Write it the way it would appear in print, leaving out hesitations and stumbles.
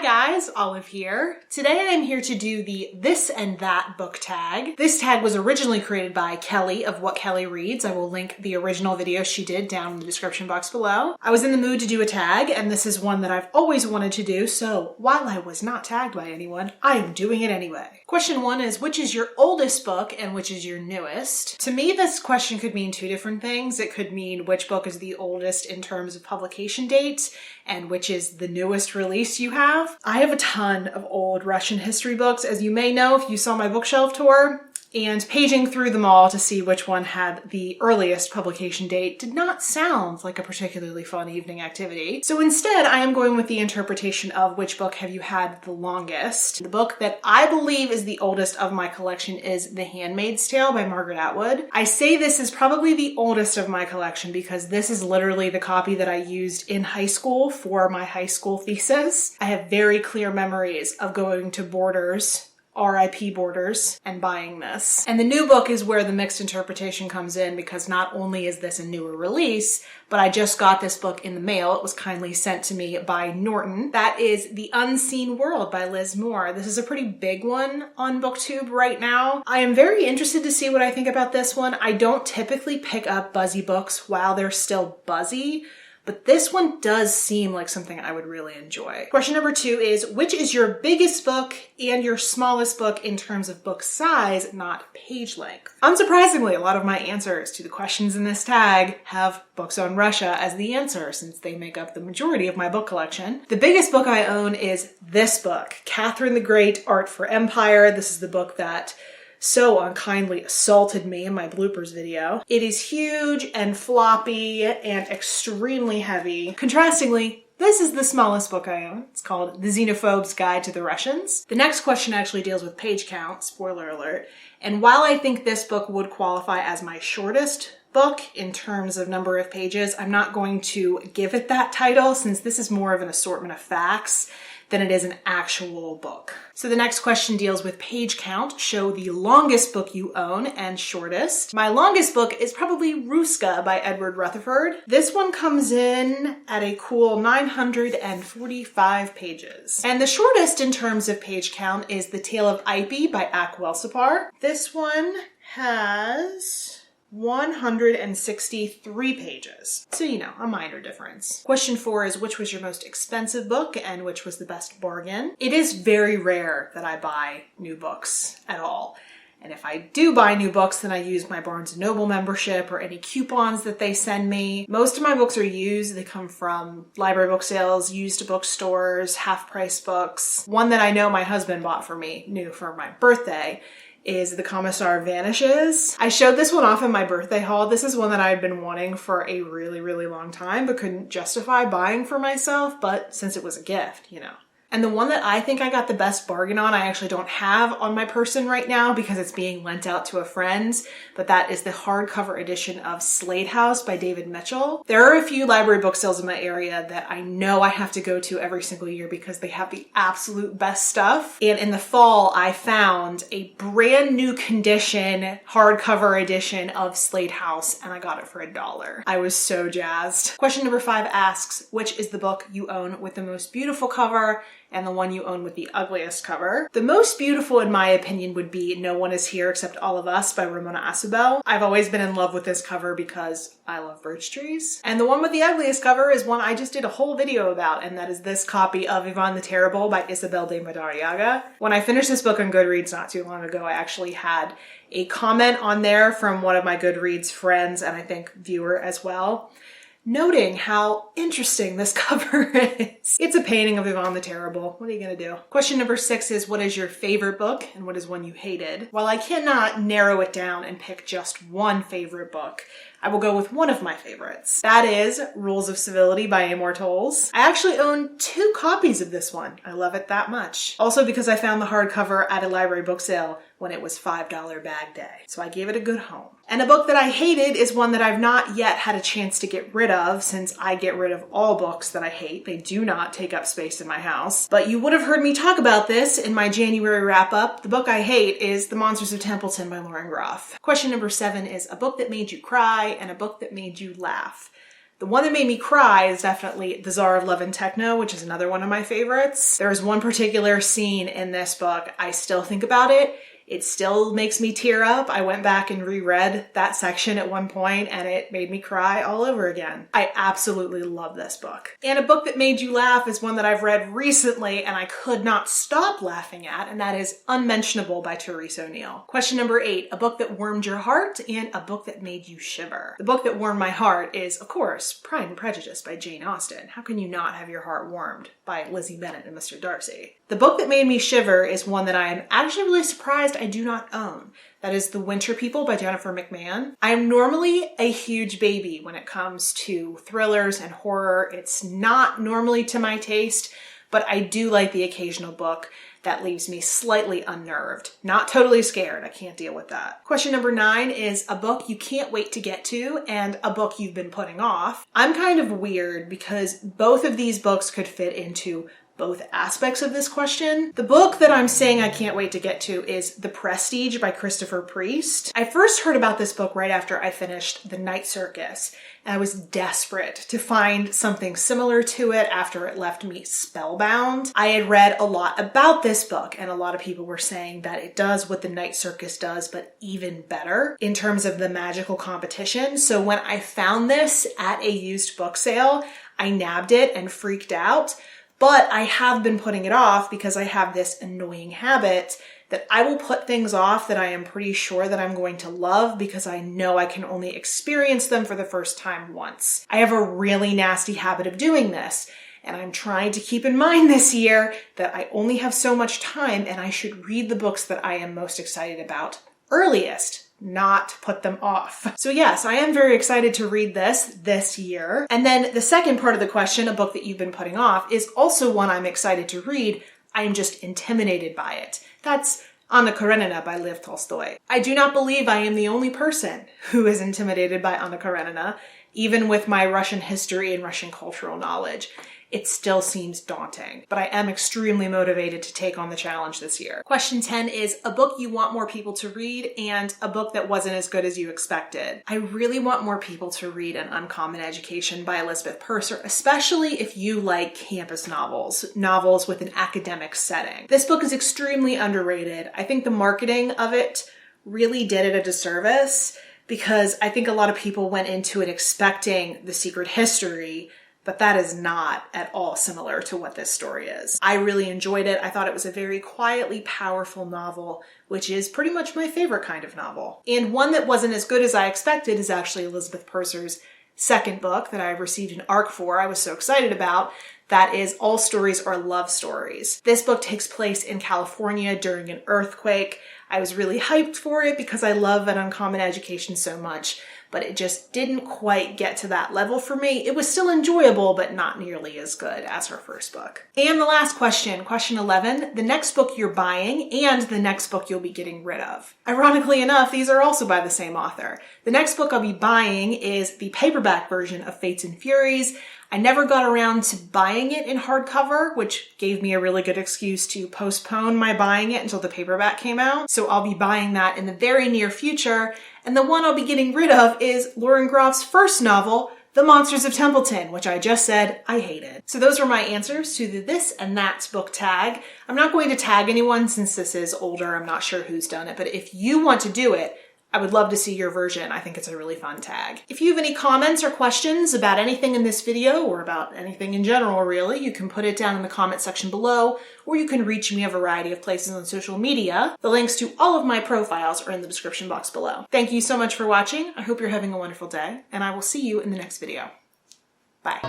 Hi guys, Olive here. Today I am here to do the This and That book tag. This tag was originally created by Kelly of What Kelly Reads. I will link the original video she did down in the description box below. I was in the mood to do a tag, and this is one that I've always wanted to do, so while I was not tagged by anyone, I am doing it anyway. Question 1 is, which is your oldest book and which is your newest? To me, this question could mean two different things. It could mean which book is the oldest in terms of publication dates and which is the newest release you have. I have a ton of old Russian history books, as you may know if you saw my bookshelf tour, and paging through them all to see which one had the earliest publication date did not sound like a particularly fun evening activity. So instead, I am going with the interpretation of which book have you had the longest. The book that I believe is the oldest of my collection is The Handmaid's Tale by Margaret Atwood. I say this is probably the oldest of my collection because this is literally the copy that I used in high school for my high school thesis. I have very clear memories of going to Borders, RIP Borders, and buying this. And the new book is where the mixed interpretation comes in because not only is this a newer release, but I just got this book in the mail. It was kindly sent to me by Norton. That is The Unseen World by Liz Moore. This is a pretty big one on BookTube right now. I am very interested to see what I think about this one. I don't typically pick up buzzy books while they're still buzzy, but this one does seem like something I would really enjoy. Question number 2 is, which is your biggest book and your smallest book in terms of book size, not page length? Unsurprisingly, a lot of my answers to the questions in this tag have books on Russia as the answer, since they make up the majority of my book collection. The biggest book I own is this book, Catherine the Great, Art for Empire. This is the book that so unkindly assaulted me in my bloopers video. It is huge and floppy and extremely heavy. Contrastingly, this is the smallest book I own. It's called The Xenophobe's Guide to the Russians. The next question actually deals with page count, spoiler alert. And while I think this book would qualify as my shortest book in terms of number of pages, I'm not going to give it that title since this is more of an assortment of facts than it is an actual book. So the next question deals with page count. Show the longest book you own and shortest. My longest book is probably Ruska by Edward Rutherford. This one comes in at a cool 945 pages. And the shortest in terms of page count is The Tale of Ipy by Ak Welsapar. This one has 163 pages. So, a minor difference. Question 4 is, which was your most expensive book and which was the best bargain? It is very rare that I buy new books at all. And if I do buy new books, then I use my Barnes & Noble membership or any coupons that they send me. Most of my books are used. They come from library book sales, used bookstores, half-price books. One that I know my husband bought for me, new for my birthday, is The Commissar Vanishes. I showed this one off in my birthday haul. This is one that I had been wanting for a really, really long time, but couldn't justify buying for myself, but since it was a gift, And the one that I think I got the best bargain on, I actually don't have on my person right now because it's being lent out to a friend, but that is the hardcover edition of Slade House by David Mitchell. There are a few library book sales in my area that I know I have to go to every single year because they have the absolute best stuff. And in the fall, I found a brand new condition hardcover edition of Slade House, and I got it for $1. I was so jazzed. Question number 5 asks, which is the book you own with the most beautiful cover and the one you own with the ugliest cover? The most beautiful, in my opinion, would be No One Is Here Except All of Us by Ramona Acebel. I've always been in love with this cover because I love birch trees. And the one with the ugliest cover is one I just did a whole video about, and that is this copy of Ivan the Terrible by Isabel de Madariaga. When I finished this book on Goodreads not too long ago, I actually had a comment on there from one of my Goodreads friends, and I think viewer as well, noting how interesting this cover is. It's a painting of Ivan the Terrible. What are you gonna do? Question number 6 is, what is your favorite book and what is one you hated? While I cannot narrow it down and pick just one favorite book, I will go with one of my favorites. That is Rules of Civility by Amor Towles. I actually own 2 copies of this one. I love it that much. Also because I found the hardcover at a library book sale when it was $5 bag day. So I gave it a good home. And a book that I hated is one that I've not yet had a chance to get rid of, since I get rid of all books that I hate. They do not take up space in my house. But you would have heard me talk about this in my January wrap-up. The book I hate is The Monsters of Templeton by Lauren Groff. Question number 7 is a book that made you cry and a book that made you laugh. The one that made me cry is definitely The Tsar of Love and Techno, which is another one of my favorites. There's one particular scene in this book, I still think about it. It still makes me tear up. I went back and reread that section at one point and it made me cry all over again. I absolutely love this book. And a book that made you laugh is one that I've read recently and I could not stop laughing at, and that is Unmentionable by Therese O'Neill. Question number 8, a book that warmed your heart and a book that made you shiver. The book that warmed my heart is, of course, Pride and Prejudice by Jane Austen. How can you not have your heart warmed by Lizzie Bennet and Mr. Darcy? The book that made me shiver is one that I am actually really surprised I do not own. That is The Winter People by Jennifer McMahon. I am normally a huge baby when it comes to thrillers and horror. It's not normally to my taste, but I do like the occasional book that leaves me slightly unnerved. Not totally scared, I can't deal with that. Question number 9 is a book you can't wait to get to and a book you've been putting off. I'm kind of weird because both of these books could fit into both aspects of this question. The book that I'm saying I can't wait to get to is The Prestige by Christopher Priest. I first heard about this book right after I finished The Night Circus, and I was desperate to find something similar to it after it left me spellbound. I had read a lot about this book, and a lot of people were saying that it does what The Night Circus does, but even better in terms of the magical competition. So when I found this at a used book sale, I nabbed it and freaked out. But I have been putting it off because I have this annoying habit that I will put things off that I am pretty sure that I'm going to love because I know I can only experience them for the first time once. I have a really nasty habit of doing this, and I'm trying to keep in mind this year that I only have so much time and I should read the books that I am most excited about earliest, not put them off. So yes, I am very excited to read this year. And then the second part of the question, a book that you've been putting off, is also one I'm excited to read. I am just intimidated by it. That's Anna Karenina by Lev Tolstoy. I do not believe I am the only person who is intimidated by Anna Karenina, even with my Russian history and Russian cultural knowledge. It still seems daunting, but I am extremely motivated to take on the challenge this year. Question 10 is a book you want more people to read and a book that wasn't as good as you expected. I really want more people to read An Uncommon Education by Elizabeth Purser, especially if you like campus novels with an academic setting. This book is extremely underrated. I think the marketing of it really did it a disservice because I think a lot of people went into it expecting The Secret History, but that is not at all similar to what this story is. I really enjoyed it. I thought it was a very quietly powerful novel, which is pretty much my favorite kind of novel. And one that wasn't as good as I expected is actually Elizabeth Purser's second book that I received an ARC for. I was so excited about. That is All Stories Are Love Stories. This book takes place in California during an earthquake. I was really hyped for it because I love An Uncommon Education so much, but it just didn't quite get to that level for me. It was still enjoyable, but not nearly as good as her first book. And the last question, question 11, the next book you're buying and the next book you'll be getting rid of. Ironically enough, these are also by the same author. The next book I'll be buying is the paperback version of Fates and Furies. I never got around to buying it in hardcover, which gave me a really good excuse to postpone my buying it until the paperback came out. So I'll be buying that in the very near future. And the one I'll be getting rid of is Lauren Groff's first novel, The Monsters of Templeton, which I just said I hated. So those were my answers to the This and That's book tag. I'm not going to tag anyone since this is older. I'm not sure who's done it, but if you want to do it, I would love to see your version. I think it's a really fun tag. If you have any comments or questions about anything in this video or about anything in general, really, you can put it down in the comment section below, or you can reach me a variety of places on social media. The links to all of my profiles are in the description box below. Thank you so much for watching. I hope you're having a wonderful day, and I will see you in the next video. Bye.